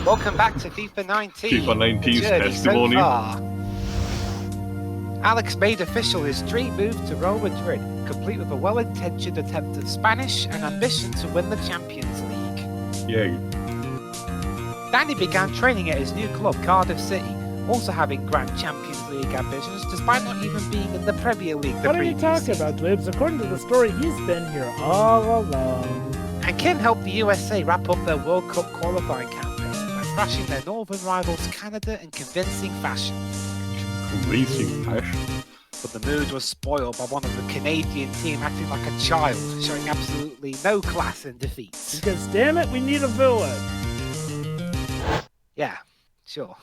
Welcome back to FIFA 19. FIFA 19's Journey testimony. So far. Alex made official his dream move to Real Madrid, complete with a well-intentioned attempt at Spanish and ambition to win the Champions League. Yay. Danny began training at his new club, Cardiff City, also having grand Champions League ambitions, despite not even being in the Premier League the What are you previous talking season. about, Dwibs? According to the story, he's been here all along. And Kim helped the USA wrap up their World Cup qualifying campaign by thrashing their northern rivals Canada in convincing fashion. Convincing fashion. But the mood was spoiled by one of the Canadian team acting like a child, showing absolutely no class in defeats. Because damn it, we need a villain. Yeah, sure.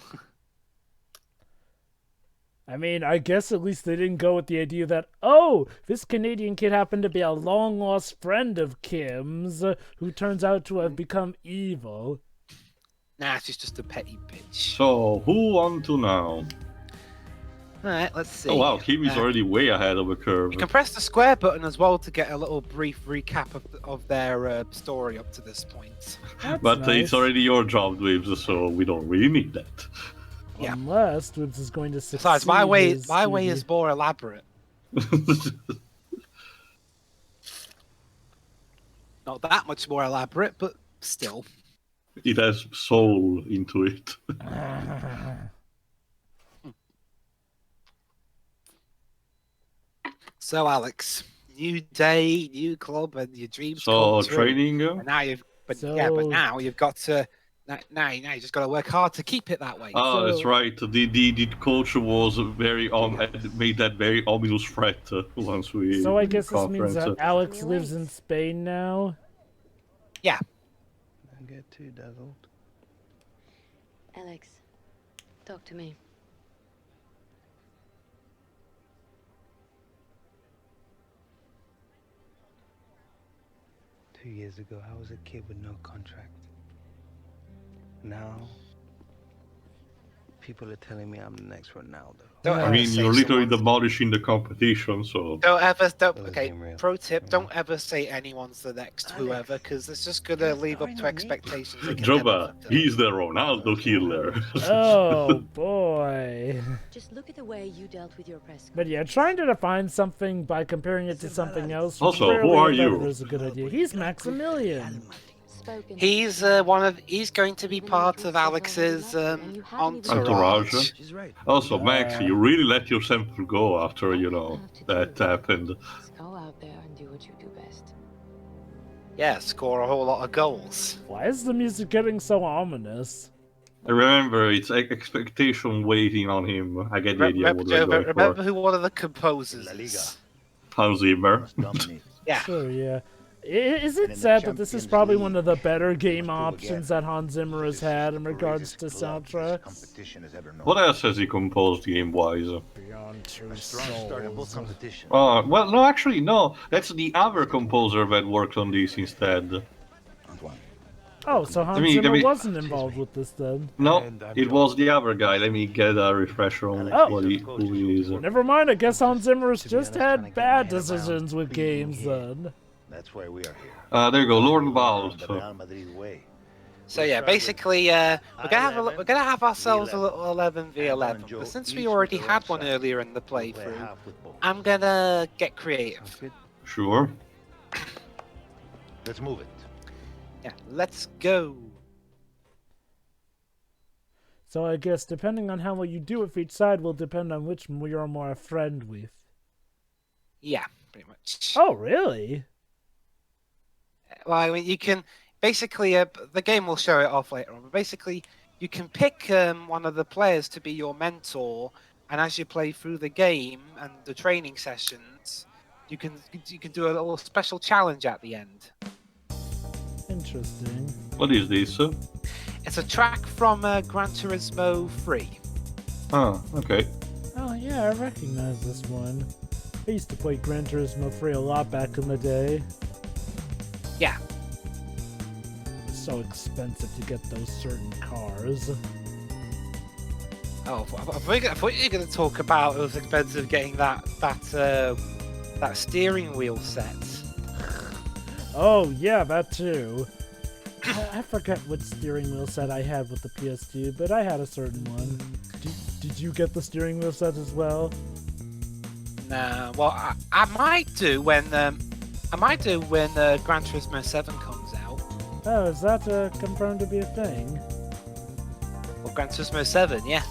I mean, I guess at least they didn't go with the idea that, oh, this Canadian kid happened to be a long-lost friend of Kim's, who turns out to have become evil. Nah, she's just a petty bitch. So, who on to now? Alright, let's see. Oh wow, Kim is already way ahead of the curve. You can press the square button as well to get a little brief recap of their story up to this point. But nice. it's already your job, Dwibs, so we don't really need that. Yeah. Unless Dwibs is going to succeed. Besides, my way duty. is more elaborate. Not that much more elaborate, but still. It has soul into it. So, Alex, new day, new club, and your dreams So, come true. training? And now now you've got to. Now you just got to work hard to keep it that way. Oh, that's right. The coach was very made that very ominous threat once we. So I guess this means conference. that Alex lives in Spain now? Yeah. Don't get too dazzled. Alex, talk to me. Two years ago, I was a kid with no contract. Now, people are telling me I'm the next Ronaldo. Don't I ever mean, say you're literally someone's- demolishing the competition, so. Okay, seem real. pro tip, Yeah. don't ever say anyone's the next whoever, because it's just going to leave up to expectations. They can never Joba, fulfill. he's the Ronaldo killer. Oh, boy. Just look at the way you dealt with your press. But yeah, trying to define something by comparing it to something else Also, who rarely are if you? ever is a good idea. He's Maximilian. Spoken. He's he's going to be part of Alex's Entourage. She's right. Also, Max, you really let yourself go after, that happened. Just go out there and do what you do best. Yeah, score a whole lot of goals. Why is the music getting so ominous? I remember, it's expectation waiting on him. I get the idea what we're going Remember for. who one of the composers is? Hans Zimmer. Yeah. Sure, yeah. Is it sad that this is probably one of the better game options that Hans Zimmer has had in regards to soundtracks? What else has he composed game-wise? Beyond Two Start in both Souls. competitions. Well, no, actually, no. That's the other composer that worked on this instead. Oh, so Hans me- let Zimmer me- wasn't involved with this then. No, it was the other guy. Let me get a refresher on who he is. Never mind, I guess Hans Zimmer has just had bad decisions with games then. That's why we are here. There you go, Lord Val. The So. Real Madrid way. So yeah, basically, we're gonna have ourselves a little 11v11. But since we already had one earlier in the playthrough, I'm gonna get creative. Sure. Let's move it. Yeah, let's go. So I guess depending on how well you do with each side will depend on which you're more a friend with. Yeah, pretty much. Oh, really? Well, I mean, you can basically the game will show it off later on. But basically, you can pick one of the players to be your mentor, and as you play through the game and the training sessions, you can do a little special challenge at the end. Interesting. What is this? It's a track from Gran Turismo 3. Ah, okay. Oh yeah, I recognize this one. I used to play Gran Turismo 3 a lot back in the day. Yeah. It's so expensive to get those certain cars. Oh, I thought you were going to talk about it was expensive getting that steering wheel set. Oh yeah, that too. I forget what steering wheel set I had with the PS2, but I had a certain one. Did you get the steering wheel set as well? No, well, I might do when Gran Turismo 7 comes out. Oh, is that confirmed to be a thing? Well, Gran Turismo 7, yeah.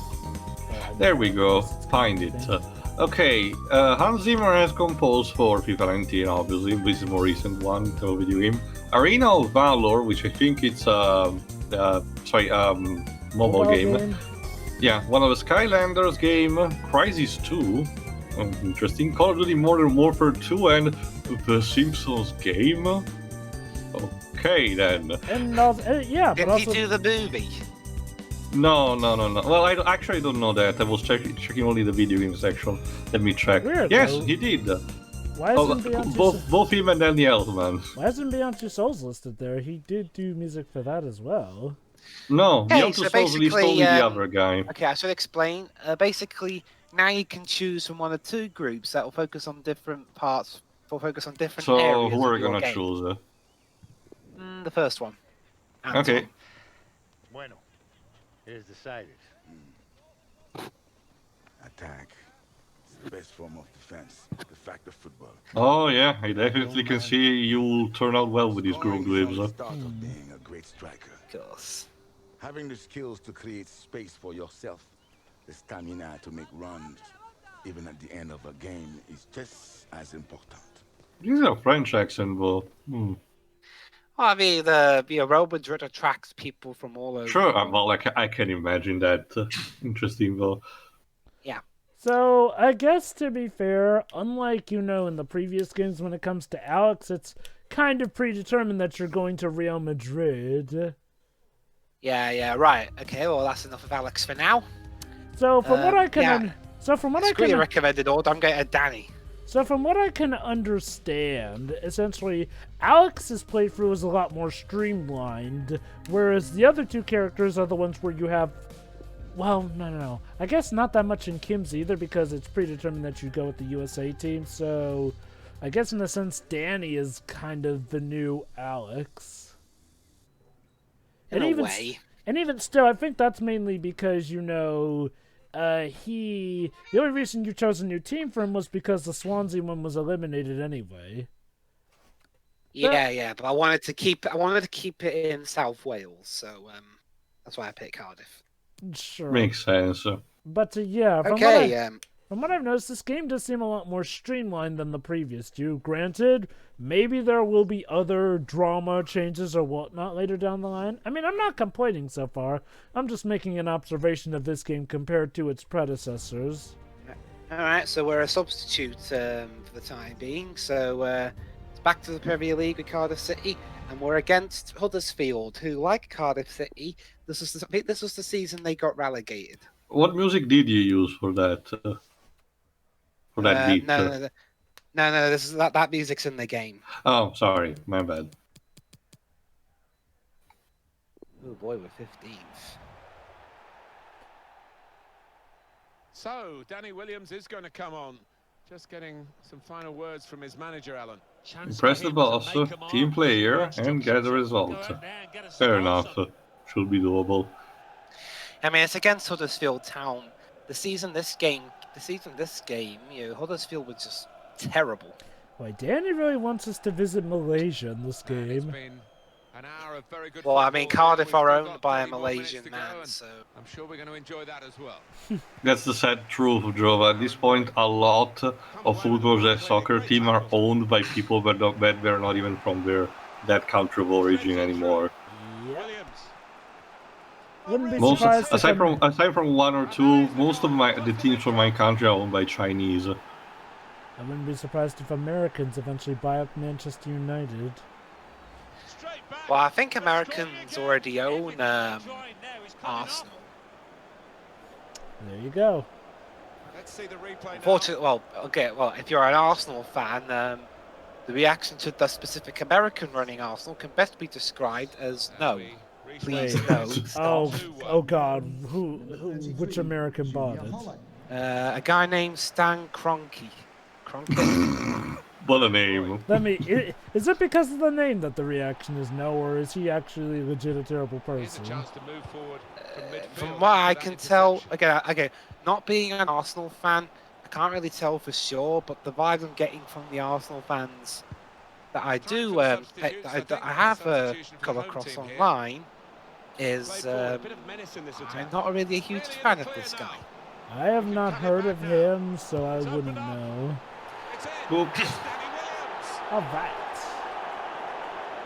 There we go. Find it. Okay, Hans Zimmer has composed for FIFA 19, obviously. This is a more recent one, the video game. Arena of Valor, which I think it's mobile game. Yeah, one of the Skylanders game, Crysis 2, interesting. Call of Duty Modern Warfare 2, and The Simpsons game. Okay then. And yeah, Did but he also do the movie? No. Well, I actually don't know that. I was checking only the video game section. Let me check. Weird, yes, though. he did. why isn't Beyond Both him and Danny Elfman. Why isn't Beyond Two Souls listed there? He did do music for that as well. No, Okay, Beyond so Two Souls is basically, only the other guy. Okay, I should explain. Basically, now you can choose from one or two groups that will focus on different parts. Will focus on different So areas. who are of we your gonna game. choose? The first one. Anton. Okay. Bueno, it is decided. Attack. It's the best form of defense. The fact of football. Oh yeah, I definitely can see you'll turn out well with this group, Scoring is Dwibs. only the start of being a great striker. Of course. Having the skills to create space for yourself, the stamina to make runs, even at the end of a game, is just as important. This is a French accent, but... Well, I mean, the Real Madrid attracts people from all over. Sure, well, I can imagine that. Interesting, though. So, I guess to be fair, unlike, in the previous games when it comes to Alex, it's kind of predetermined that you're going to Real Madrid. Yeah, right. Okay, well, that's enough of Alex for now. So, from what I can... yeah. Screw your recommended order, I'm going to Danny. So from what I can understand, essentially, Alex's playthrough is a lot more streamlined, whereas the other two characters are the ones where you have... Well, no. I guess not that much in Kim's either, because it's predetermined that you go with the USA team, so... I guess in a sense, Danny is kind of the new Alex. In a way. And even still, I think that's mainly because, the only reason you chose a new team for him was because the Swansea one was eliminated anyway. Yeah, but I wanted to keep it in South Wales, so that's why I picked Cardiff. Sure. Makes sense. But yeah, from what I've noticed, this game does seem a lot more streamlined than the previous two. Granted, maybe there will be other drama changes or whatnot later down the line. I mean, I'm not complaining so far. I'm just making an observation of this game compared to its predecessors. Alright, so we're a substitute for the time being. So it's back to the Premier League with Cardiff City, and we're against Huddersfield, who, like Cardiff City, this was the season they got relegated. What music did you use for that? For that beat? No. This is that music's in the game. Oh, sorry, my bad. Oh boy, we're 15th. So, Danny Williams is going to come on. Just getting some final words from his manager, Alan. Press the boss, team player, and get the result. Fair enough. Should be doable. I mean, it's against Huddersfield Town. The season this game, Huddersfield was just terrible. Why, Danny really wants us to visit Malaysia in this game. An hour of very good Well, I mean, football. Cardiff are We've owned got by a 30 more minutes Malaysian to go, man, and so... I'm sure we're going to enjoy that as well. That's the sad truth, Joe. At this point, a lot of footballers and soccer team are owned by people that were not even from that country of origin anymore. Williams. Wouldn't be Most, surprised if aside from one or two, most of the teams from my country are owned by Chinese. I wouldn't be surprised if Americans eventually buy up Manchester United. Well, I think Americans already own Arsenal. There you go. Let's see the replay. Unfortunately, well, if you're an Arsenal fan, the reaction to the specific American running Arsenal can best be described as no. Please, no. Oh God! Which American bought it? A guy named Stan Kroenke. What a name. Is it because of the name that the reaction is no, or is he actually legit a terrible person? From what I can tell, again, not being an Arsenal fan, I can't really tell for sure, but the vibe I'm getting from the Arsenal fans that I do, that I have come across online is I'm not really a huge fan of this guy. I have not heard of him, so I wouldn't know. Oops. All right.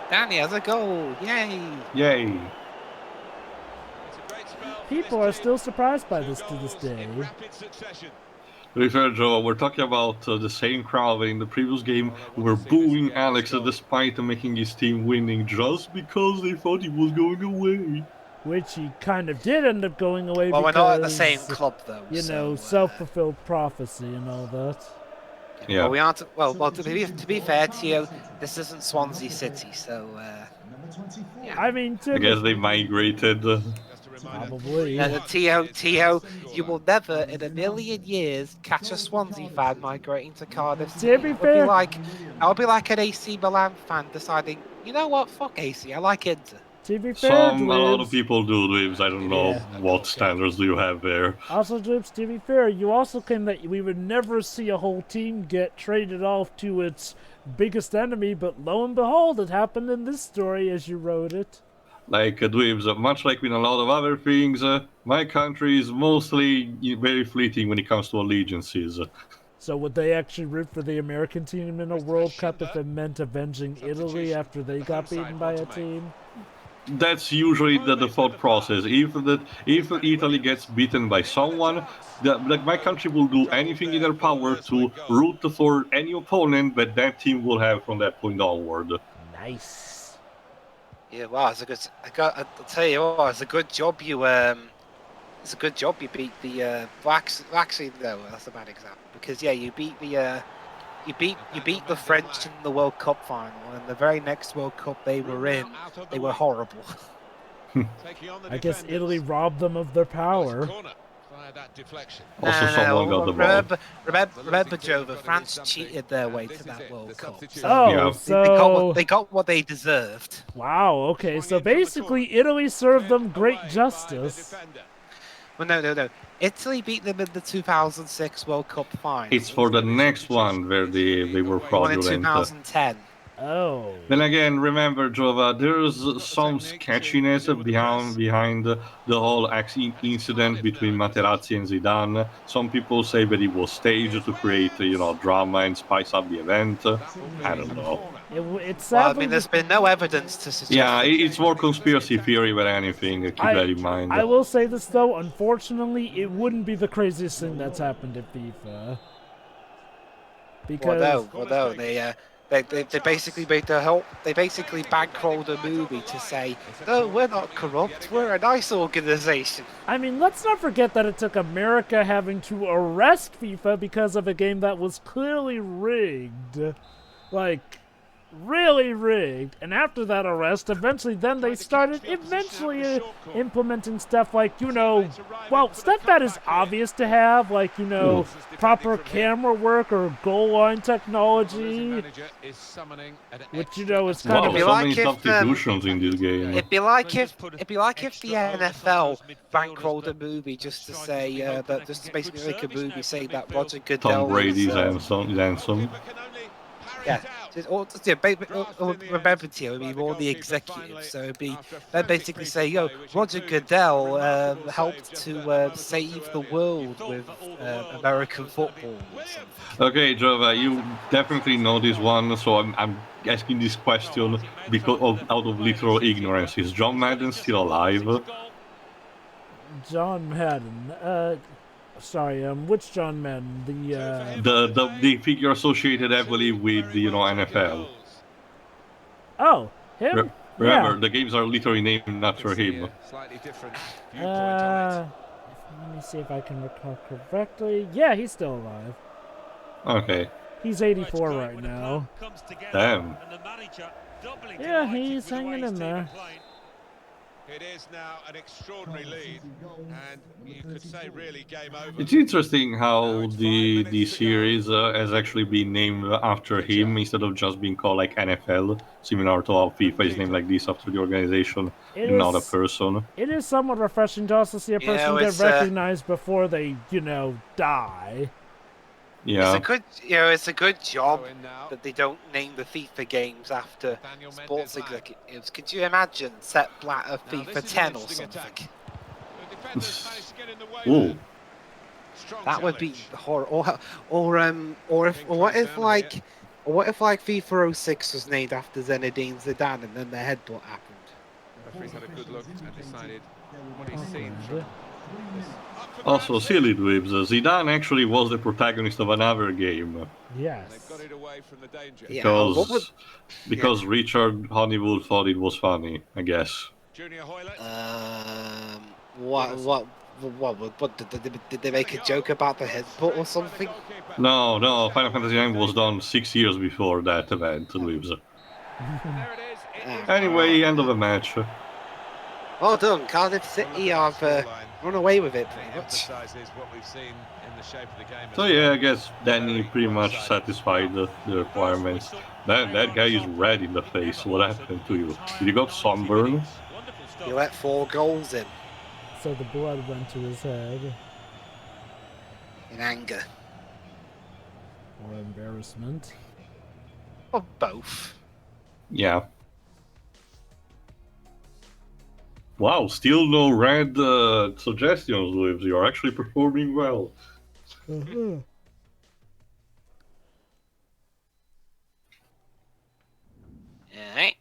Danny has a goal! Yay! Yay. People are still surprised by this to this day. To be fair, Joe, we're talking about the same crowd in the previous game who were booing Alex despite making his team winning just because they thought he was going away. Which he kind of did end up going away Well, because, we're not at the same club, though. you know, so, self-fulfilled prophecy and all that. Yeah. Well, we aren't. Well, to be fair to you, this isn't Swansea City, so. Yeah. I mean, I guess they migrated. probably. T.O., you will never in a million years catch a Swansea fan migrating to Cardiff To City. be That fair, would be like an AC Milan fan deciding, you know what, fuck AC, I like Inter. to be fair, A lot of Dwibs, people do, Dwibs. I don't know Yeah. what standards do you have there. also, Dwibs, to be fair, you also claim that we would never see a whole team get traded off to its biggest enemy, but lo and behold, it happened in this story as you wrote it. Like Dwibs, much like with a lot of other things, my country is mostly very fleeting when it comes to allegiances. So would they actually root for the American team in a World Cup if it meant avenging Italy after they got beaten by a team? That's usually the thought process. If Italy gets beaten by someone, my country will do anything in their power to root for any opponent that that team will have from that point onward. Nice. Yeah, wow, it's a good. I'll tell you what, it's a good job you It's a good job you beat the. Actually, no, that's a bad example because yeah, you beat the. You beat the French in the World Cup final, and the very next World Cup they were in, they were horrible. I guess Italy robbed them of their power. Also, someone got the ball. Remember, Jova, France cheated their way to that World Cup. So Oh, Yeah. so... they got what they deserved. Wow, okay, so basically Italy served them great justice. Well, no. Italy beat them in the 2006 World Cup final. It's for the next one where they were One in fraudulent. 2010. Oh. Then again, remember, Jova, there's some sketchiness behind the whole incident between Materazzi and Zidane. Some people say that it was staged to create, drama and spice up the event. I don't know. It's Well, I sadly... mean, there's been no evidence to suggest. Yeah, it's more conspiracy theory than anything. Keep that in mind. I will say this though, unfortunately, it wouldn't be the craziest thing that's happened at FIFA. Because... Although they basically made they basically bankrolled a movie to say, no, we're not corrupt, we're a nice organization. I mean, let's not forget that it took America having to arrest FIFA because of a game that was clearly rigged. Like, really rigged. And after that arrest, then they started implementing stuff like, stuff that is obvious to have, like, proper camera work or goal line technology, which, is kind Wow, of... so many substitutions in this game. It'd be like if the NFL bankrolled a movie just to say just to basically make a movie saying that Roger Goodell Tom Brady's was, handsome. yeah. Remember, Tio, it'd be more the executive, so it'd be they'd basically say, Roger Goodell helped to save the world with American football or something. Okay, Jova, you definitely know this one, so I'm asking this question because out of literal ignorance. Is John Madden still alive? John Madden. Sorry, which John Madden? The figure associated heavily with the NFL. Oh, him? Remember, the games are literally named after him. Let me see if I can recall correctly. Yeah, he's still alive. Okay. He's 84 right now. Damn. Yeah, he's hanging in there. It is now an extraordinary lead, and you could say really game over. It's interesting how the series has actually been named after him instead of just being called like NFL, similar to how FIFA is named like this after the organization and not a person. It is somewhat refreshing to also see a person get recognized before they, die. Yeah. It's a good job that they don't name the FIFA games after sports executives. Could you imagine Sepp Blatter FIFA 10 or something? Ooh. That would be horrible. Or what if FIFA 06 was named after Zinedine Zidane and then the headbutt happened? The referee's had a good look and decided what he's seen from this. Also, silly Dwibs, Zidane actually was the protagonist of another game. Yes. They've got it away from the danger. Because Richard Honeywood thought it was funny, I guess. Junior Hoylett. What did they make a joke about the headbutt or something? No, Final Fantasy IX was done 6 years before that event, Dwibs. Anyway, end of the match. Well done, Cardiff City have run away with it pretty much. So yeah, I guess Danny pretty much satisfied the requirements. That guy is red in the face. What happened to you? Did you got sunburn? You let 4 goals in. So the blood went to his head. In anger. Or embarrassment. Or both. Yeah. Wow, still no red suggestions, Dwibs. You're actually performing well. Alright,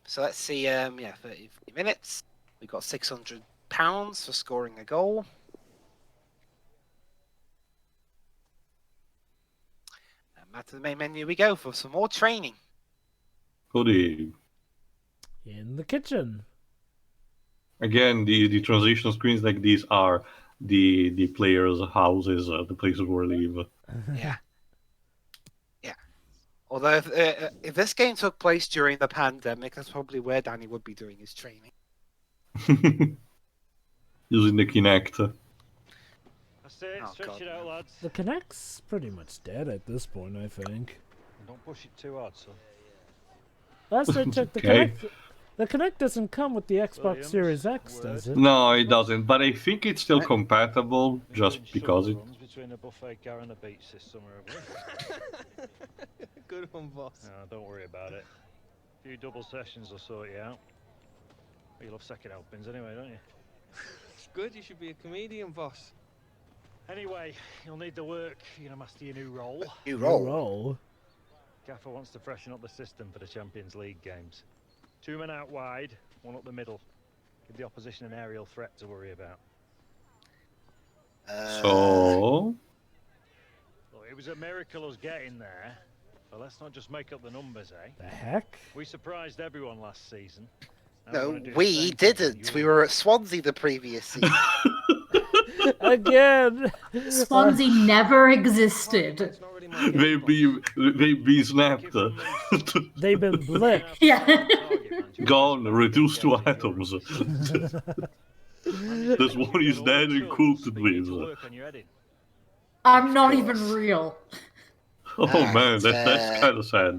so let's see, 30 minutes. We've got £600 for scoring a goal. And back to the main menu we go for some more training. Goody. In the kitchen. Again, the transition screens like these are the players' houses, the places where they live. Yeah. Although if this game took place during the pandemic, that's probably where Danny would be doing his training. Using the Kinect. That's it, stretch it out, lads. The Kinect's pretty much dead at this point, I think. Don't push it too hard, son. Last I checked, the Kinect doesn't come with the Xbox Series X, does it? No, it doesn't, but I think it's still compatible, just because it... between a buffet car and a beach this summer, Good one, boss. No, don't worry about it. A few double sessions will sort you out. You love second helpings anyway, don't you? It's good, you should be a comedian, boss. Anyway, you'll need the work. You're gonna master your new role. New role? Gaffer wants to freshen up the system for the Champions League games. 2 men out wide, 1 up the middle. Give the opposition an aerial threat to worry about. So... Look, it was a miracle us getting there. But let's not just make up the numbers, eh? The heck? We surprised everyone last season. No, we didn't. We were at Swansea the previous season. Again! Swansea never existed. They've been snapped. They've been blipped. Yeah. Gone, reduced to atoms. This one is dead and cooked with. I'm not even real. Oh man, that's kind of sad.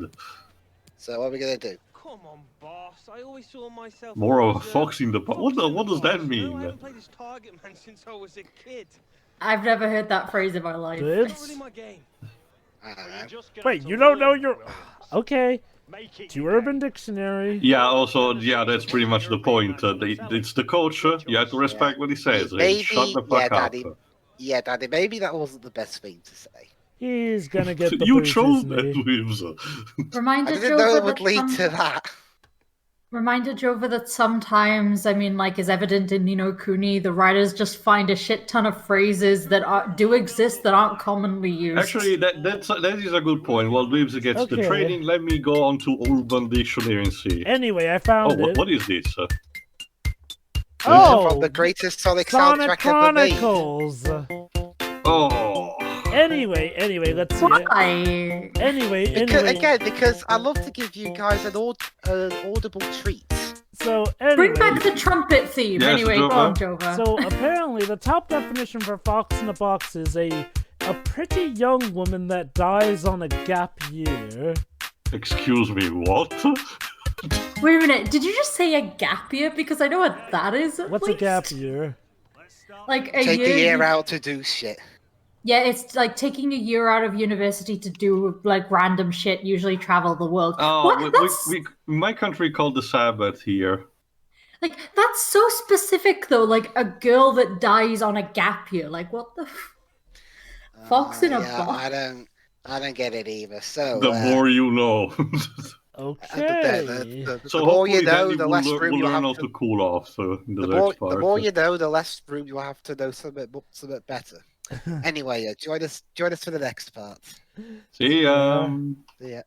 So what are we gonna do? Come on, boss. I always saw myself. More of a fox in the pot. What does that mean? I haven't played this target man since I was a kid. I've never heard that phrase in my life. It's not really my game. Wait, you don't know your... Okay. It's your Urban Dictionary. Yeah, also, that's pretty much the point. It's the coach. You have to respect what he says. Maybe, shut the fuck up. Daddy, maybe that wasn't the best thing to say. He's gonna get the You boot, chose isn't that, he? Dwibs. Reminder, I didn't know it would lead to that. Reminder, Jova, that sometimes, I mean, like is evident in Ni no Kuni, the writers just find a shit ton of phrases that do exist that aren't commonly used. Actually, that is a good point. While Dwibs gets the training, let me go on to Urban Dictionary and see. Anyway, I found it. What is this? From the greatest Sonic soundtrack ever made. Chronicles. Oh. Anyway, let's see it. Anyway. Because I love to give you guys an audible treat. So Bring anyway, back the trumpet theme. Yes, Anyway, go Jova. on, Jova. so apparently the top definition for Fox in a Box is a pretty young woman that dies on a gap year. Excuse me, what? Wait a minute. Did you just say a gap year? Because I know what that is. At What's least. a gap year? Like a Take year. a year you- out to do shit. Yeah, it's like taking a year out of university to do like random shit. Usually travel the world. Oh, What? That's we in my country called the Sabbath here. like that's so specific though. Like a girl that dies on a gap year. Like what the? Fox in a box. I don't get it either. So The more you know. Okay. So the more you hopefully know, then the less room we'll you learn how have to to. cool off. So in the The next part. more you know, the less room you have to know something better. Anyway, join us for the next part. See ya. Yeah.